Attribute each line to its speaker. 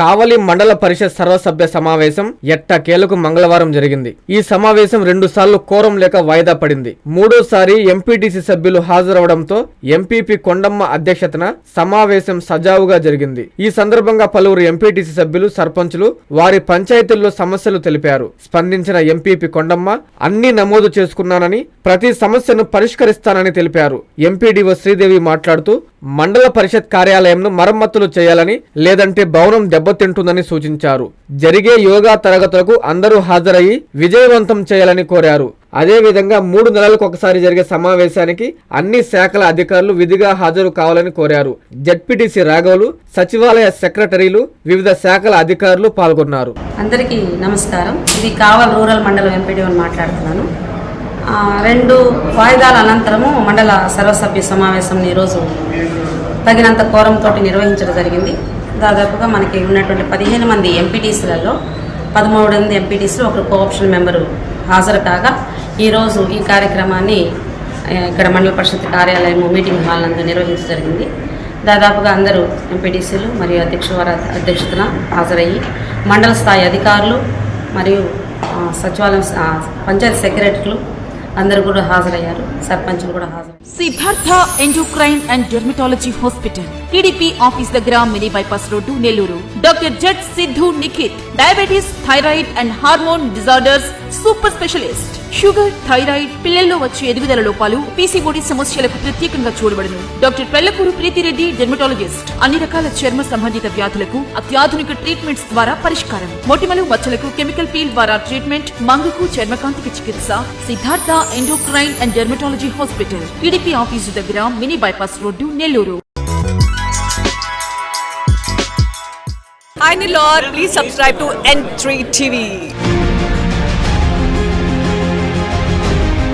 Speaker 1: కావలి మండల పరిషత్ సర్వసభ్య సమావేశం ఎట్టకేలకు మంగళవారం జరిగింది. ఈ సమావేశం 2 సార్లు కోరం లేక వాయిదా పడింది. మూడోసారి ఎంపీటీసీ సభ్యులు హాజరవడంతో ఎంపీపీ కొండమ్మ అధ్యక్షతన సమావేశం సజావుగా జరిగింది. ఈ సందర్భంగా పలువురు ఎంపీటీసీ సభ్యులు, సర్పంచులు వారి పంచాయతీల్లో సమస్యలు తెలిపారు. స్పందించిన ఎంపీపీ కొండమ్మ అన్ని నమోదు చేసుకున్నానని, ప్రతి సమస్యను పరిష్కరిస్తానని తెలిపారు. ఎంపీడీఓ శ్రీదేవి మాట్లాడుతూ మండల పరిషత్ కార్యాలయంను మరమ్మతులు చేయాలని, లేదంటే భవనం దెబ్బతింటుందని సూచించారు. జరిగే యోగా తరగతులకు అందరూ హాజరయ్యి విజయవంతం చేయాలని కోరారు. అదేవిధంగా 3 నెలలకు ఒకసారి జరిగే సమావేశానికి అన్ని శాఖల అధికారులు విధిగా హాజరు కావాలని కోరారు. జడ్పీటీసీ రాఘవులు, సచివాలయ సెక్రటరీలు, వివిధ శాఖల అధికారులు పాల్గొన్నారు.
Speaker 2: అందరికీ నమస్కారం. ఇది కావల్ రూరల్ మండలం ఎంపీడీ అని మాట్లాడుతున్నాను. 2 వాయిదాల అనంతరము మండల సర్వసభ్య సమావేశం ఈరోజు తగినంత కోరంతో నిర్వహించడం జరిగింది. దాదాపుగా మనకి ఉన్నటువంటి 15 మంది ఎంపీటీసీలలో 13 మంది ఎంపీటీసీలు, ఒకరు కోఆప్షన్ మెంబరు హాజరు కాగా ఈరోజు ఈ కార్యక్రమాన్ని ఇక్కడ మండల పరిషత్ కార్యాలయం మీటింగ్ హాల్ నందు నిర్వహించడం జరిగింది. దాదాపుగా అందరూ ఎంపీటీసీలు మరియు అధ్యక్షతన హాజరయ్యి మండల స్థాయి అధికారులు మరియు సచివాలయం పంచాయతీ సెక్రటరీలు అందరూ కూడా హాజరయ్యారు. సర్పంచులు కూడా హాజరయ్యారు.
Speaker 3: Siddhartha endocrine and dermatology hospital, TDP office దగ్గర, mini bypass road, Nellore. Doctor జట్ Siddhu Nikhit, diabetes, thyroid and hormone disorders super specialist. Sugar, thyroid, పిల్లల్లో వచ్చే ఎదుగుదల లోపాలు, పీసీఓడి సమస్యలకు ప్రత్యేకంగా చూడబడును. Doctor Pellakuru Preethi Reddy, dermatologist. అన్ని రకాల చర్మ సంబంధిత వ్యాధులకు అత్యాధునిక ట్రీట్మెంట్స్ ద్వారా పరిష్కారం. మొటిమలు, మచ్చలకు కెమికల్ పీల్ ద్వారా ట్రీట్మెంట్. మంగుకు, చర్మకాంతికి చికిత్స. Siddhartha endocrine and dermatology hospital, TDP office దగ్గర, mini bypass road, Nellore.
Speaker 4: Hi Nilor, please subscribe to N3 TV.